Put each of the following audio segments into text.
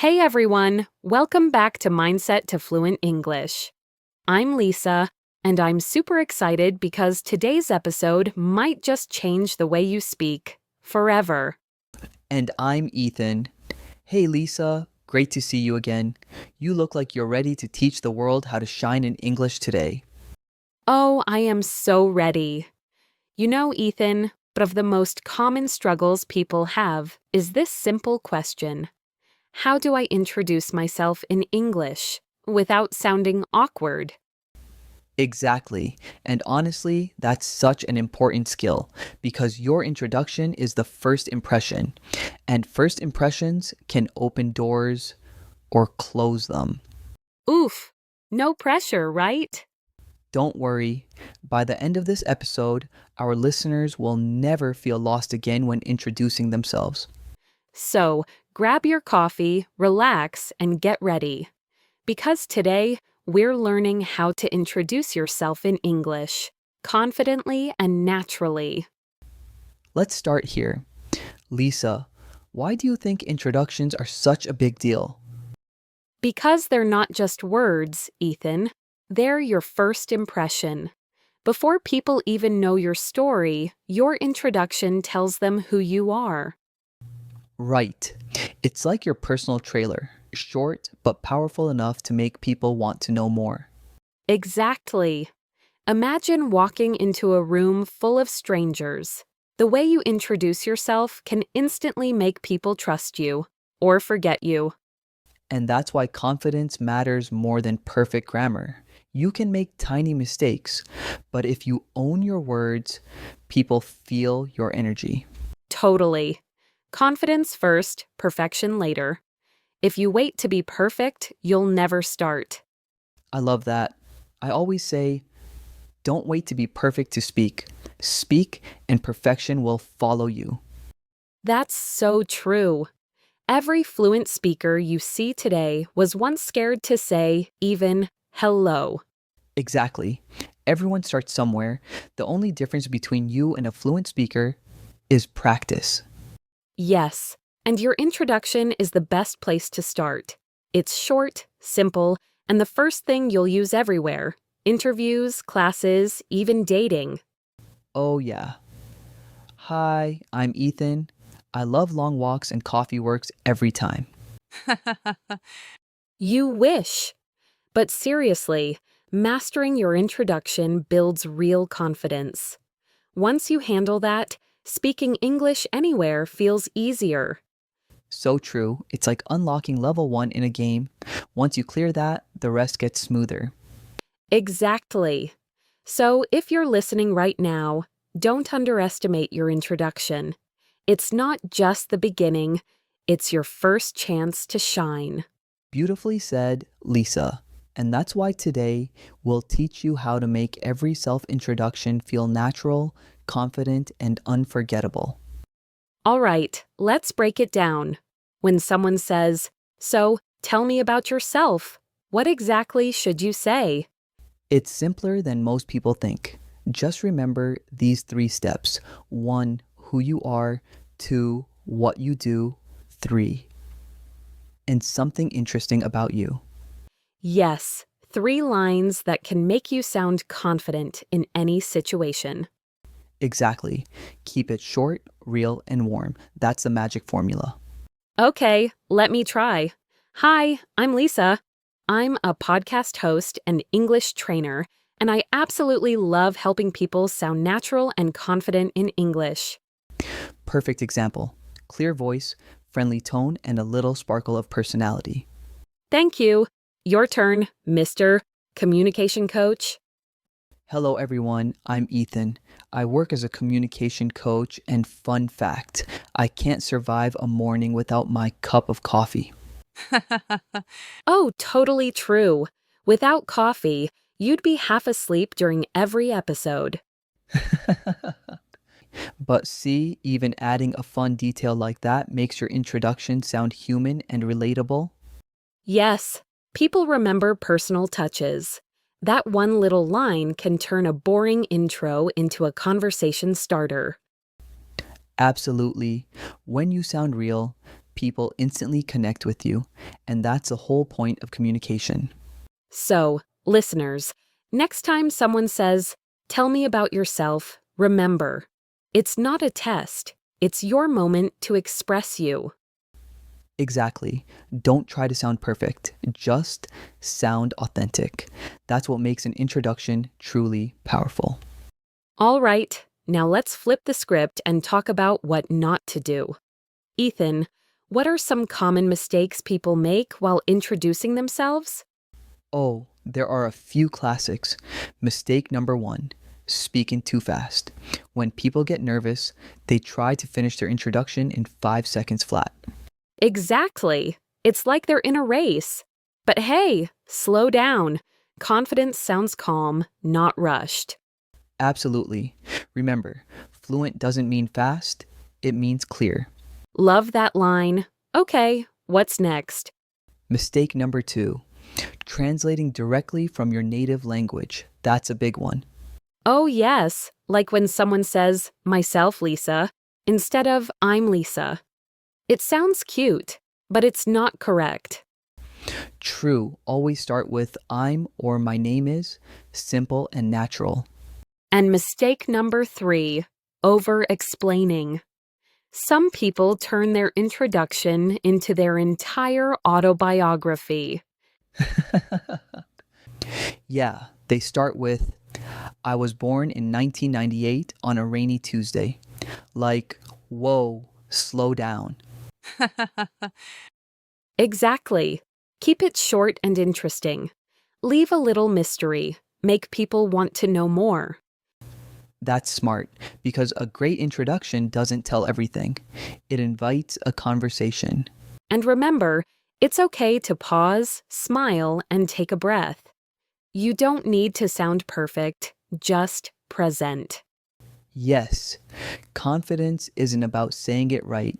Hey everyone, welcome back to Mindset to Fluent English. I'm Lisa, and I'm super excited because today's episode might just change the way you speak forever. And I'm Ethan. Hey Lisa, great to see you again. You look like you're ready to teach the world how to shine in English today. Oh, I am so ready. You know, Ethan, but of the most common struggles people have is this simple question. How do I introduce myself in English without sounding awkward? Exactly. And honestly, that's such an important skill because your introduction is the first impression, and first impressions can open doors or close them. Oof, no pressure, right? Don't worry, by the end of this episode, our listeners will never feel lost again when introducing themselves. So, grab your coffee, relax, and get ready. Because today, we're learning how to introduce yourself in English, confidently and naturally. Let's start here. Lisa, why do you think introductions are such a big deal? Because they're not just words, Ethan, they're your first impression. Before people even know your story, your introduction tells them who you are. Right. It's like your personal trailer, short but powerful enough to make people want to know more. Exactly. Imagine walking into a room full of strangers. The way you introduce yourself can instantly make people trust you or forget you. And that's why confidence matters more than perfect grammar. You can make tiny mistakes, but if you own your words, people feel your energy. Totally. Confidence first, perfection later. If you wait to be perfect, you'll never start. I love that. I always say, don't wait to be perfect to speak. Speak, and perfection will follow you. That's so true. Every fluent speaker you see today was once scared to say even hello. Exactly. Everyone starts somewhere. The only difference between you and a fluent speaker is practice. Yes, and your introduction is the best place to start. It's short, simple, and the first thing you'll use everywhere. Interviews, classes, even dating. Oh, yeah. Hi, I'm Ethan. I love long walks and coffee works every time. You wish. But seriously, mastering your introduction builds real confidence. Once you handle that, speaking English anywhere feels easier. So true. It's like unlocking level 1 in a game. Once you clear that, the rest gets smoother. Exactly. So if you're listening right now, don't underestimate your introduction. It's not just the beginning, it's your first chance to shine. Beautifully said, Lisa. And that's why today we'll teach you how to make every self introduction feel natural, confident, and unforgettable. All right, let's break it down. When someone says, "So, tell me about yourself," what exactly should you say? It's simpler than most people think. Just remember these 3 steps: 1, who you are; 2, what you do; 3, and something interesting about you. Yes, 3 lines that can make you sound confident in any situation. Exactly. Keep it short, real, and warm. That's the magic formula. Okay, let me try. Hi, I'm Lisa. I'm a podcast host and English trainer, and I absolutely love helping people sound natural and confident in English. Perfect example. Clear voice, friendly tone, and a little sparkle of personality. Thank you. Your turn, Mr. Communication Coach. Hello, everyone. I'm Ethan. I work as a communication coach, and fun fact, I can't survive a morning without my cup of coffee. Oh, totally true. Without coffee, you'd be half asleep during every episode. But see, even adding a fun detail like that makes your introduction sound human and relatable. Yes, people remember personal touches. That one little line can turn a boring intro into a conversation starter. Absolutely. When you sound real, People instantly connect with you, and that's the whole point of communication. So, listeners, next time someone says, "Tell me about yourself," remember, it's not a test. It's your moment to express you. Exactly. Don't try to sound perfect. Just sound authentic. That's what makes an introduction truly powerful. All right, now let's flip the script and talk about what not to do. Ethan, what are some common mistakes people make while introducing themselves? Oh, there are a few classics. Mistake number one, speaking too fast. When people get nervous, they try to finish their introduction in 5 seconds flat. Exactly. It's like they're in a race. But hey, slow down. Confidence sounds calm, not rushed. Absolutely. Remember, fluent doesn't mean fast, it means clear. Love that line. Okay, what's next? Mistake number two, translating directly from your native language. That's a big one. Oh, yes, like when someone says, "Myself, Lisa," instead of "I'm Lisa." It sounds cute, but it's not correct. True, always start with I'm or my name is, simple and natural. And mistake number 3, over-explaining. Some people turn their introduction into their entire autobiography. Yeah, they start with I was born in 1998 on a rainy Tuesday. Like, whoa, slow down. Exactly. Keep it short and interesting. Leave a little mystery. Make people want to know more. That's smart because a great introduction doesn't tell everything. It invites a conversation. And remember, it's okay to pause, smile, and take a breath. You don't need to sound perfect, just present. Yes, confidence isn't about saying it right,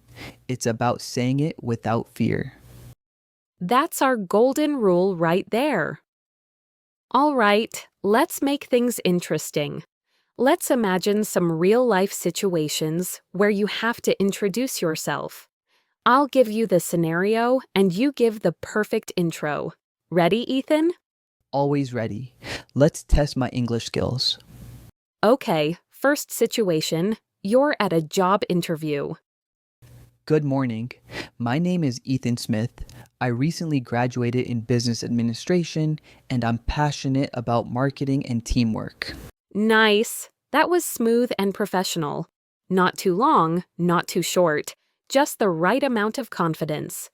it's about saying it without fear. That's our golden rule right there. All right, let's make things interesting. Let's imagine some real-life situations where you have to introduce yourself. I'll give you the scenario and you give the perfect intro. Ready, Ethan? Always ready. Let's test my English skills. Okay, first situation. You're at a job interview. Good morning. My name is Ethan Smith. I recently graduated in business administration and I'm passionate about marketing and teamwork. Nice. That was smooth and professional. Not too long, not too short. Just the right amount of confidence.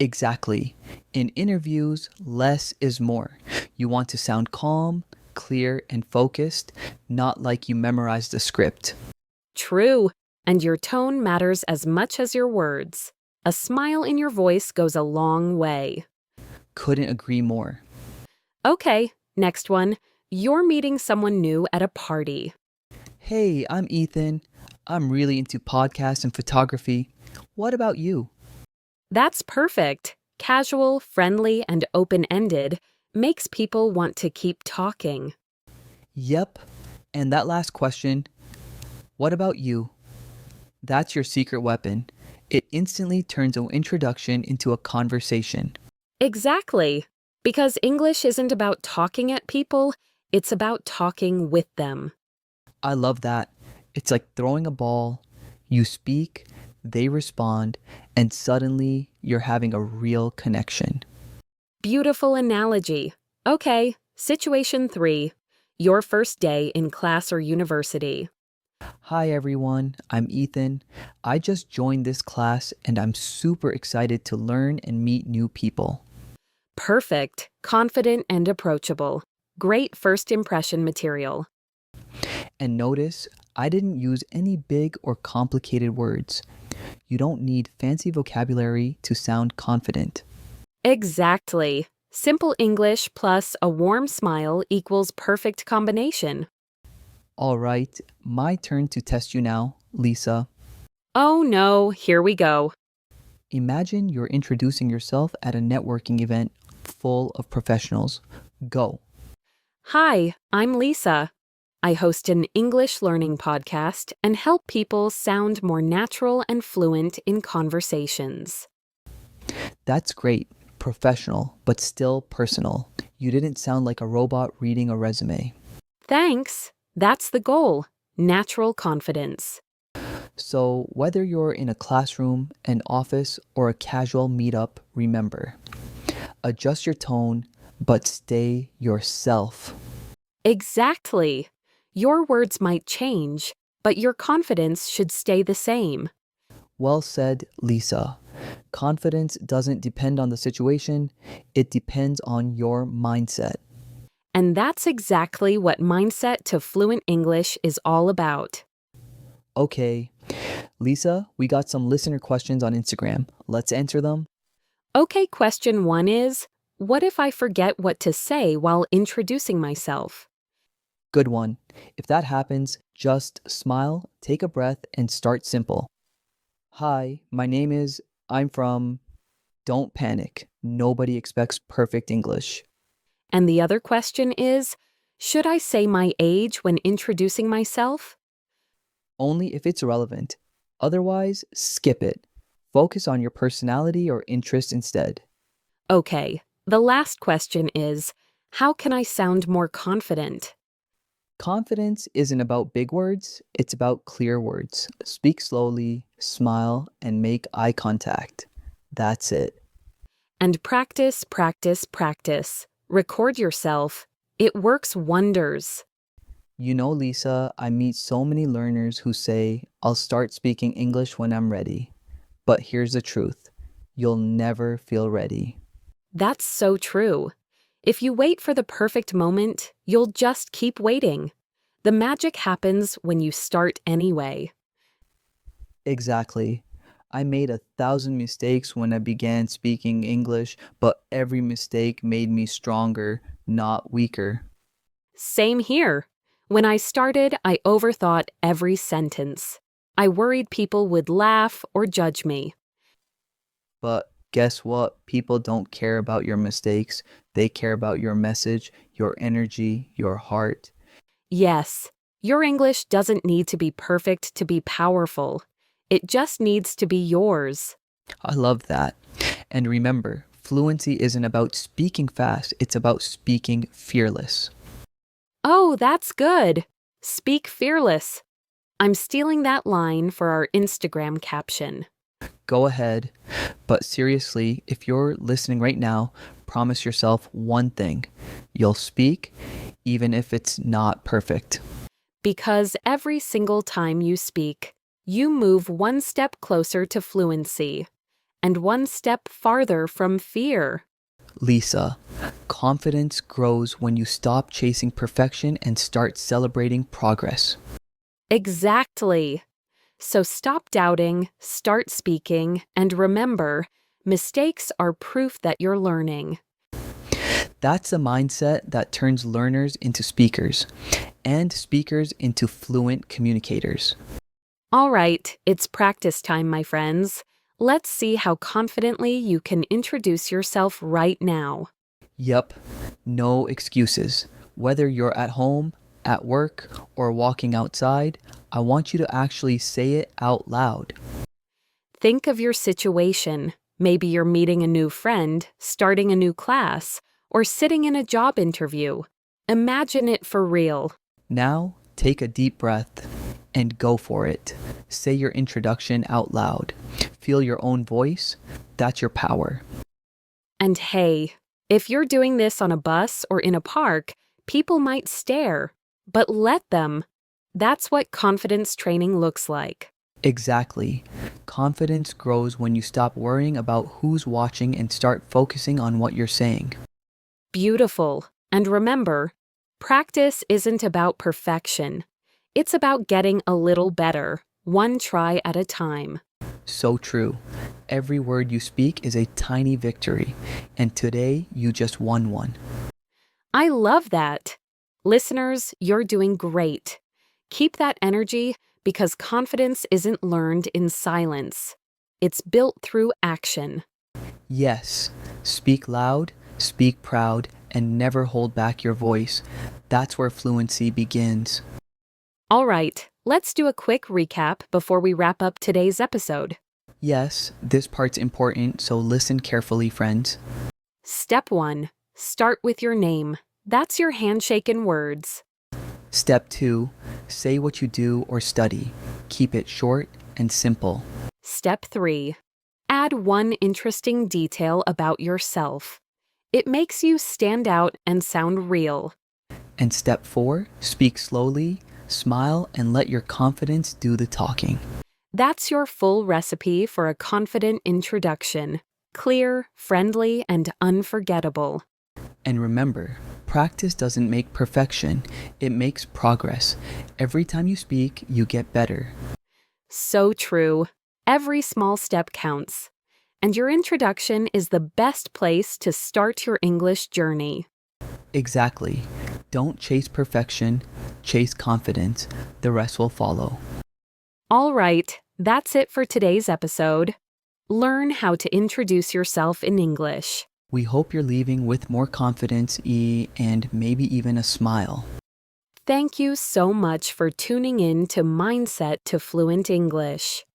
Exactly. In interviews, less is more. You want to sound calm, clear, and focused, not like you memorized the script. True. And your tone matters as much as your words. A smile in your voice goes a long way. Couldn't agree more. Okay, next one. You're meeting someone new at a party. Hey, I'm Ethan. I'm really into podcasts and photography. What about you? That's perfect. Casual, friendly, and open-ended makes people want to keep talking. Yep. And that last question, what about you? That's your secret weapon. It instantly turns an introduction into a conversation. Exactly. Because English isn't about talking at people, it's about talking with them. I love that. It's like throwing a ball. You speak, they respond, and suddenly you're having a real connection. Beautiful analogy. Okay, situation 3. Your first day in class or university. Hi everyone, I'm Ethan. I just joined this class and I'm super excited to learn and meet new people. Perfect, confident, and approachable. Great first impression material. And notice, I didn't use any big or complicated words. You don't need fancy vocabulary to sound confident. Exactly. Simple English plus a warm smile equals perfect combination. All right, my turn to test you now, Lisa. Oh no, here we go. Imagine you're introducing yourself at a networking event full of professionals. Go. Hi, I'm Lisa. I host an English learning podcast and help people sound more natural and fluent in conversations. That's great. Professional, but still personal. You didn't sound like a robot reading a resume. Thanks. That's the goal. Natural confidence. So, whether you're in a classroom, an office, or a casual meetup, remember, adjust your tone, but stay yourself. Exactly. Your words might change, but your confidence should stay the same. Well said, Lisa. Confidence doesn't depend on the situation, it depends on your mindset. And that's exactly what Mindset to Fluent English is all about. Okay, Lisa, we got some listener questions on Instagram. Let's answer them. Okay, question 1 is, what if I forget what to say while introducing myself? Good one. If that happens, just smile, take a breath, and start simple. Hi, my name is, I'm from. Don't panic. Nobody expects perfect English. And the other question is, should I say my age when introducing myself? Only if it's relevant. Otherwise, skip it. Focus on your personality or interest instead. Okay, the last question is, how can I sound more confident? Confidence isn't about big words, it's about clear words. Speak slowly, smile, and make eye contact. That's it. And practice, practice, practice. Record yourself. It works wonders. You know, Lisa, I meet so many learners who say, I'll start speaking English when I'm ready. But here's the truth, you'll never feel ready. That's so true. If you wait for the perfect moment, you'll just keep waiting. The magic happens when you start anyway. Exactly. I made 1,000 mistakes when I began speaking English, but every mistake made me stronger, not weaker. Same here. When I started, I overthought every sentence. I worried people would laugh or judge me. But guess what? People don't care about your mistakes. They care about your message, your energy, your heart. Yes, your English doesn't need to be perfect to be powerful. It just needs to be yours. I love that. And remember, fluency isn't about speaking fast, it's about speaking fearless. Oh, that's good. Speak fearless. I'm stealing that line for our Instagram caption. Go ahead. But seriously, if you're listening right now, promise yourself one thing. You'll speak, even if it's not perfect. Because every single time you speak, you move one step closer to fluency and one step farther from fear. Lisa, confidence grows when you stop chasing perfection and start celebrating progress. Exactly. So stop doubting, start speaking, and remember, mistakes are proof that you're learning. That's a mindset that turns learners into speakers and speakers into fluent communicators. All right, it's practice time, my friends. Let's see how confidently you can introduce yourself right now. Yep, no excuses. Whether you're at home, at work, or walking outside, I want you to actually say it out loud. Think of your situation. Maybe you're meeting a new friend, starting a new class, or sitting in a job interview. Imagine it for real. Now, take a deep breath and go for it. Say your introduction out loud. Feel your own voice. That's your power. And hey, if you're doing this on a bus or in a park, people might stare. But let them. That's what confidence training looks like. Exactly. Confidence grows when you stop worrying about who's watching and start focusing on what you're saying. Beautiful. And remember, practice isn't about perfection. It's about getting a little better, one try at a time. So true. Every word you speak is a tiny victory, and today you just won one. I love that. Listeners, you're doing great. Keep that energy because confidence isn't learned in silence. It's built through action. Yes, speak loud, speak proud, and never hold back your voice. That's where fluency begins. All right, let's do a quick recap before we wrap up today's episode. Yes, this part's important, so listen carefully, friends. Step 1. Start with your name. That's your handshake in words. Step 2. Say what you do or study. Keep it short and simple. Step 3. Add one interesting detail about yourself. It makes you stand out and sound real. And step 4. Speak slowly, smile, and let your confidence do the talking. That's your full recipe for a confident introduction. Clear, friendly, and unforgettable. And remember, practice doesn't make perfection, it makes progress. Every time you speak, you get better. So true. Every small step counts. And your introduction is the best place to start your English journey. Exactly. Don't chase perfection, chase confidence. The rest will follow. All right, that's it for today's episode. Learn how to introduce yourself in English. We hope you're leaving with more confidence, and maybe even a smile. Thank you so much for tuning in to Mindset to Fluent English.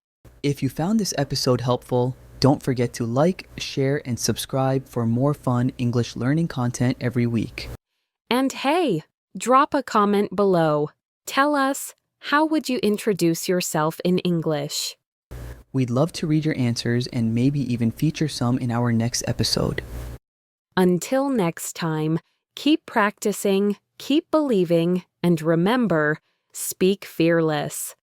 If you found this episode helpful, don't forget to like, share, and subscribe for more fun English learning content every week. And hey, drop a comment below. Tell us, how would you introduce yourself in English? We'd love to read your answers and maybe even feature some in our next episode. Until next time, keep practicing, keep believing, and remember, speak fearless.